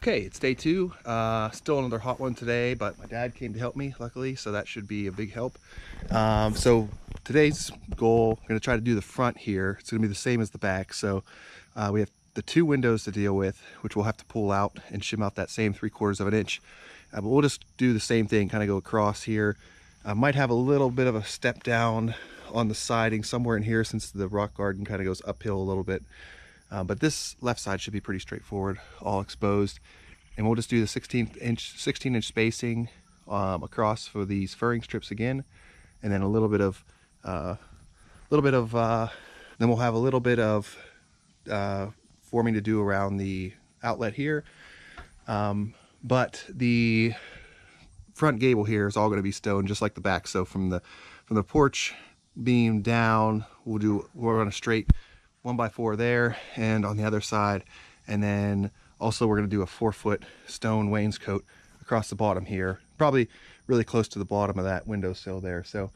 Okay, it's day 2. Still another hot one today, but my dad came to help me, luckily, so that should be a big help. So today's goal, I'm going to try to do the front here. It's going to be the same as the back. So we have the 2 windows to deal with, which we'll have to pull out and shim out that same 3/4 of an inch. But we'll just do the same thing, kind of go across here. I might have a little bit of a step down on the siding somewhere in here, since the rock garden kind of goes uphill a little bit. But this left side should be pretty straightforward, all exposed. And we'll just do the 16 inch spacing across for these furring strips again, and then a little bit of then we'll have a little bit of forming to do around the outlet here. But the front gable here is all going to be stone, just like the back. So from the porch beam down, we'll run a straight 1x4 there and on the other side, and then also we're going to do a 4-foot stone wainscot across the bottom here, probably really close to the bottom of that windowsill there. So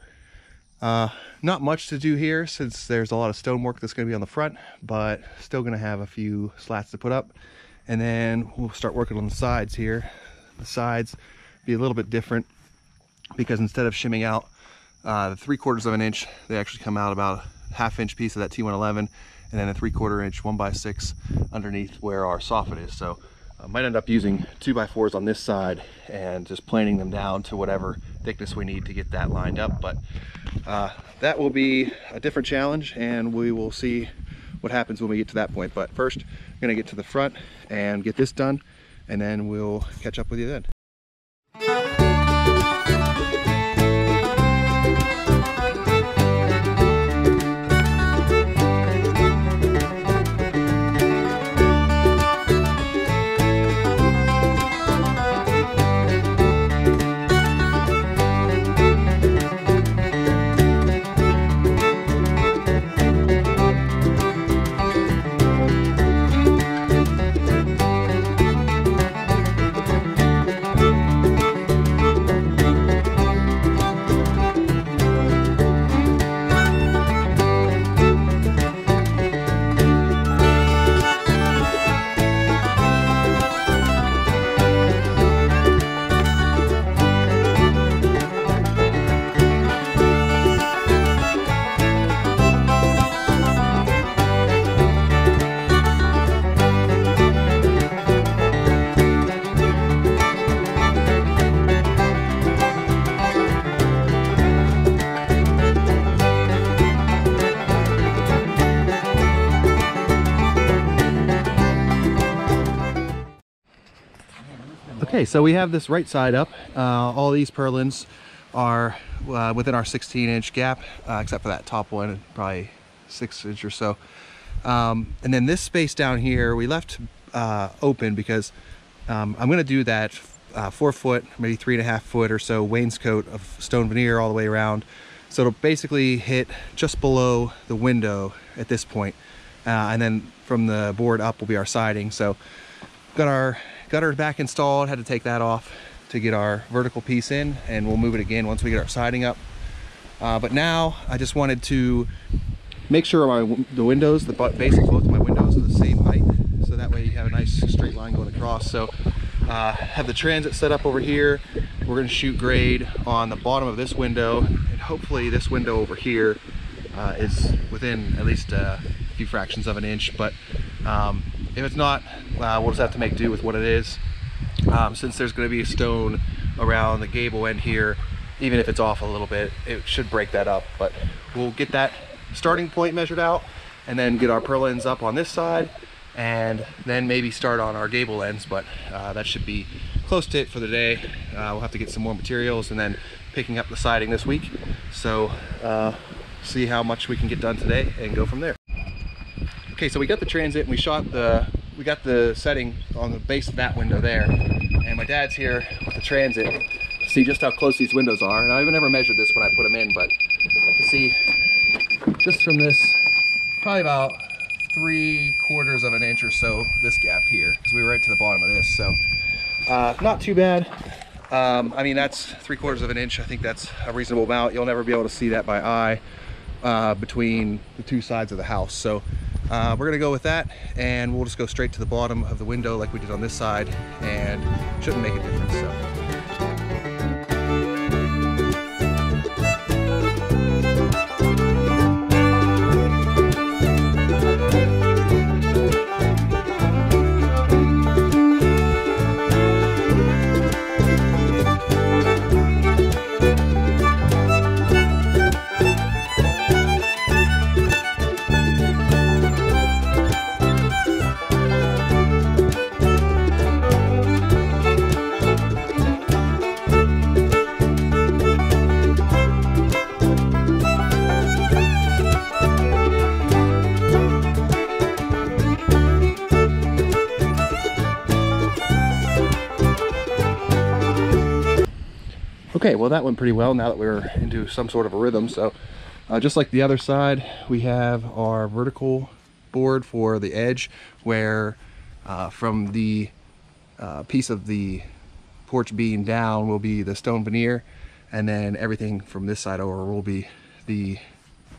not much to do here, since there's a lot of stonework that's going to be on the front, but still going to have a few slats to put up. And then we'll start working on the sides here. The sides be a little bit different, because instead of shimming out the 3/4 of an inch, they actually come out about a 1/2 inch piece of that T111, and then a 3/4 inch 1x6 underneath where our soffit is. So I might end up using 2x4s on this side and just planing them down to whatever thickness we need to get that lined up. But that will be a different challenge, and we will see what happens when we get to that point. But first, I'm gonna get to the front and get this done, and then we'll catch up with you then. Okay, so we have this right side up. All these purlins are within our 16 inch gap, except for that top one, probably 6 inch or so. And then this space down here we left open, because I'm going to do that 4-foot, maybe 3.5 foot or so wainscot of stone veneer all the way around. So it'll basically hit just below the window at this point. And then from the board up will be our siding. So got our gutter back installed, had to take that off to get our vertical piece in, and we'll move it again once we get our siding up. But now I just wanted to make sure the windows, the base of both my windows are the same height, so that way you have a nice straight line going across. So have the transit set up over here. We're going to shoot grade on the bottom of this window, and hopefully this window over here is within at least a few fractions of an inch. But if it's not, we'll just have to make do with what it is. Since there's going to be a stone around the gable end here, even if it's off a little bit, it should break that up. But we'll get that starting point measured out, and then get our purlins up on this side, and then maybe start on our gable ends. But that should be close to it for the day. We'll have to get some more materials, and then picking up the siding this week. So see how much we can get done today and go from there. Okay, so we got the transit, and we got the setting on the base of that window there, and my dad's here with the transit to see just how close these windows are. And I've never measured this when I put them in, but I can see just from this, probably about 3/4 of an inch or so, this gap here, because we were right to the bottom of this. So not too bad. I mean, that's 3/4 of an inch. I think that's a reasonable amount. You'll never be able to see that by eye between the 2 sides of the house. So we're gonna go with that, and we'll just go straight to the bottom of the window like we did on this side, and shouldn't make a difference. So. Okay, well that went pretty well now that we're into some sort of a rhythm. So just like the other side, we have our vertical board for the edge, where from the piece of the porch beam down will be the stone veneer, and then everything from this side over will be the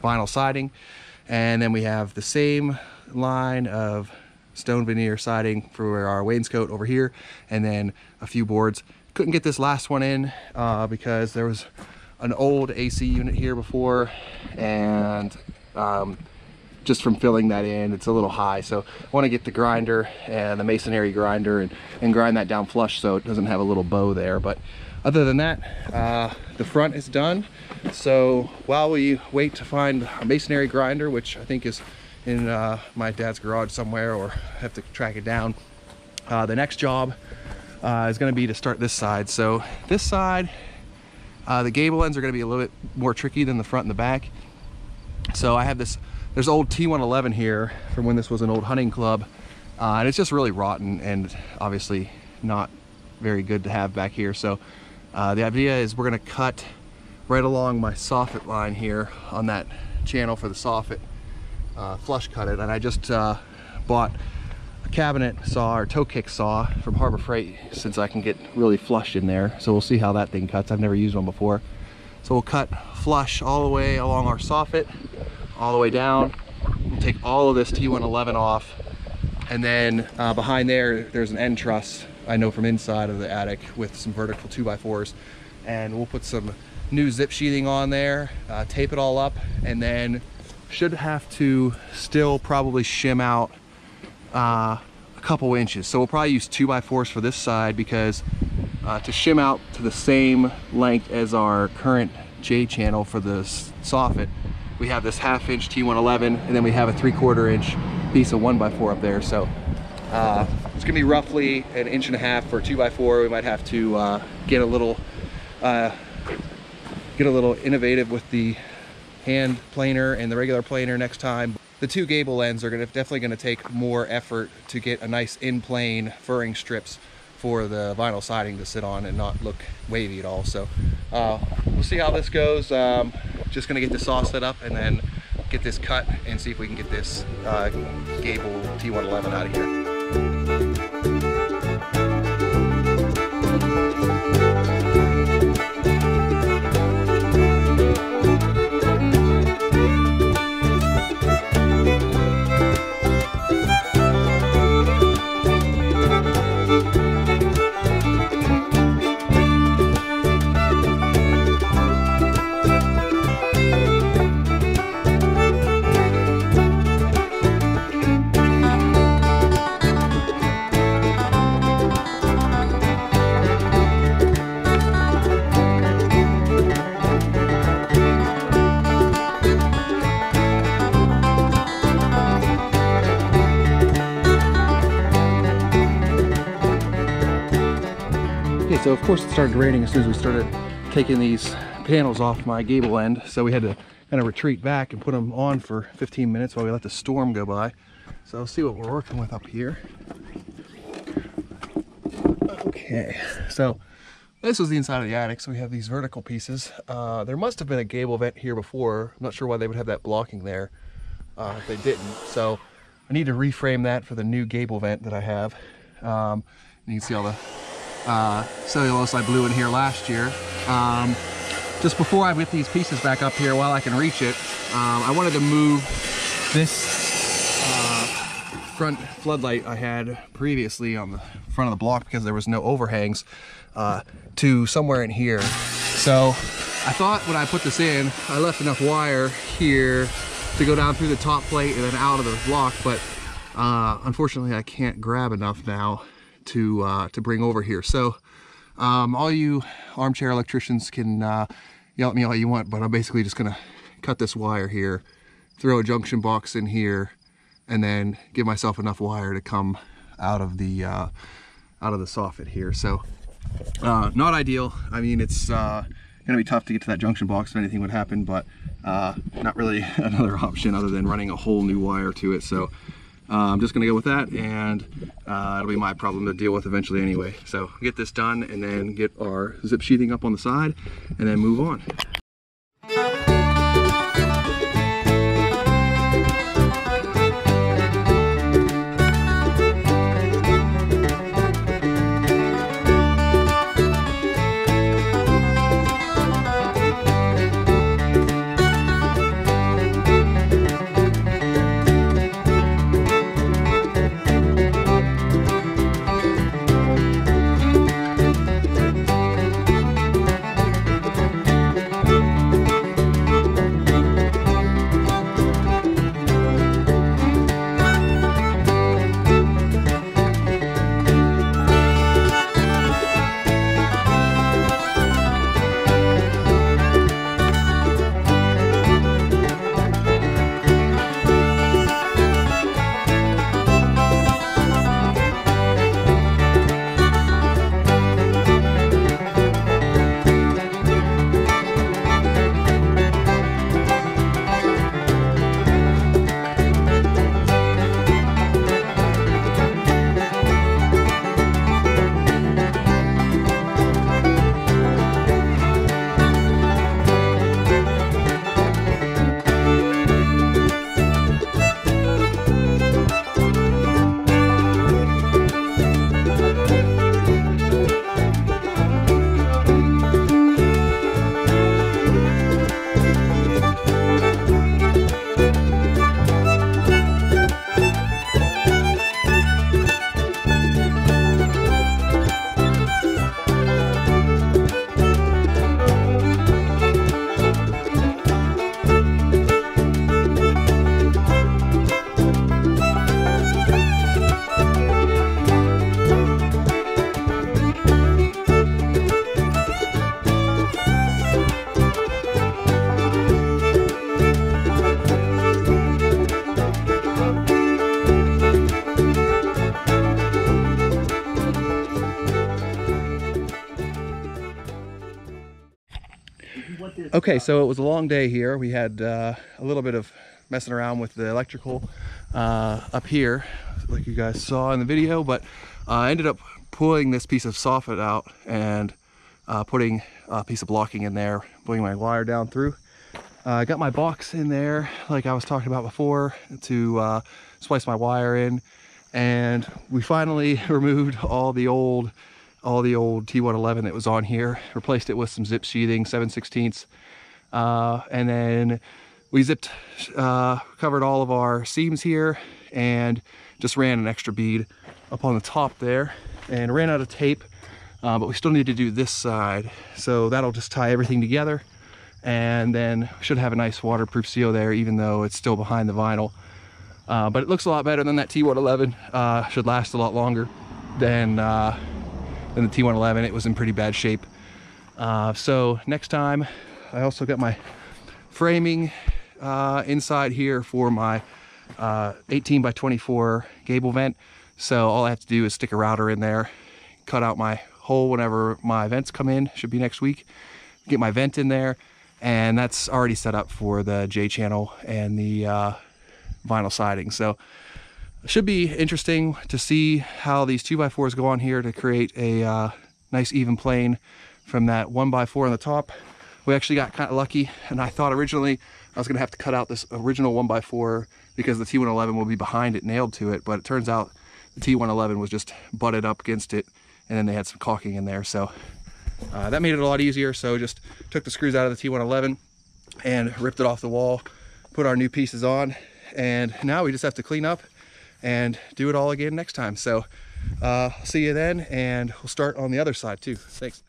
vinyl siding. And then we have the same line of stone veneer siding for our wainscot over here, and then a few boards. Couldn't get this last one in because there was an old AC unit here before, and just from filling that in, it's a little high. So I want to get the grinder and the masonry grinder and grind that down flush so it doesn't have a little bow there. But other than that, the front is done. So while we wait to find a masonry grinder, which I think is in my dad's garage somewhere, or have to track it down, the next job is going to be to start this side. So this side, the gable ends are going to be a little bit more tricky than the front and the back. So I have this, there's old T111 here from when this was an old hunting club, and it's just really rotten and obviously not very good to have back here. So the idea is we're going to cut right along my soffit line here on that channel for the soffit, flush cut it. And I just bought cabinet saw or toe kick saw from Harbor Freight, since I can get really flush in there. So we'll see how that thing cuts. I've never used one before. So we'll cut flush all the way along our soffit, all the way down. We'll take all of this T111 off, and then behind there's an end truss I know from inside of the attic with some vertical 2x4s, and we'll put some new zip sheathing on there, tape it all up, and then should have to still probably shim out a couple inches. So we'll probably use 2x4s for this side, because to shim out to the same length as our current J channel for the soffit, we have this 1/2 inch T111, and then we have a 3/4 inch piece of 1x4 up there. So it's gonna be roughly 1.5 inches for 2x4. We might have to get a little innovative with the hand planer and the regular planer next time. The two gable ends are definitely going to take more effort to get a nice in-plane furring strips for the vinyl siding to sit on and not look wavy at all. So we'll see how this goes. Just going to get the saw set up and then get this cut and see if we can get this gable T111 out of here. So of course it started raining as soon as we started taking these panels off my gable end, so we had to kind of retreat back and put them on for 15 minutes while we let the storm go by. So I'll see what we're working with up here. Okay, so this was the inside of the attic. So we have these vertical pieces. There must have been a gable vent here before. I'm not sure why they would have that blocking there if they didn't. So I need to reframe that for the new gable vent that I have. You can see all the cellulose I blew in here last year. Just before I get these pieces back up here, while I can reach it, I wanted to move this front floodlight I had previously on the front of the block, because there was no overhangs, to somewhere in here. So I thought when I put this in, I left enough wire here to go down through the top plate and then out of the block, but unfortunately I can't grab enough now to bring over here. So all you armchair electricians can yell at me all you want, but I'm basically just gonna cut this wire here, throw a junction box in here, and then give myself enough wire to come out of the soffit here. So not ideal. I mean, it's gonna be tough to get to that junction box if anything would happen, but not really another option other than running a whole new wire to it. So I'm just gonna go with that, and it'll be my problem to deal with eventually anyway. So get this done and then get our zip sheathing up on the side and then move on. Okay, so it was a long day here. We had a little bit of messing around with the electrical up here, like you guys saw in the video, but I ended up pulling this piece of soffit out and putting a piece of blocking in there, putting my wire down through. I got my box in there, like I was talking about before, to splice my wire in, and we finally removed all the old T111 that was on here, replaced it with some zip sheathing, 7/16, and then we zipped, covered all of our seams here, and just ran an extra bead up on the top there, and ran out of tape, but we still need to do this side, so that'll just tie everything together, and then should have a nice waterproof seal there, even though it's still behind the vinyl. But it looks a lot better than that T111. Should last a lot longer than the T111. It was in pretty bad shape. So next time, I also got my framing inside here for my 18 by 24 gable vent. So all I have to do is stick a router in there, cut out my hole whenever my vents come in, should be next week, get my vent in there, and that's already set up for the J channel and the vinyl siding. So it should be interesting to see how these 2x4s go on here to create a nice even plane from that 1x4 on the top. We actually got kind of lucky, and I thought originally I was gonna have to cut out this original 1x4 because the T111 will be behind it, nailed to it, but it turns out the T111 was just butted up against it, and then they had some caulking in there, so that made it a lot easier. So just took the screws out of the T111 and ripped it off the wall, put our new pieces on, and now we just have to clean up and do it all again next time. So see you then, and we'll start on the other side too. Thanks.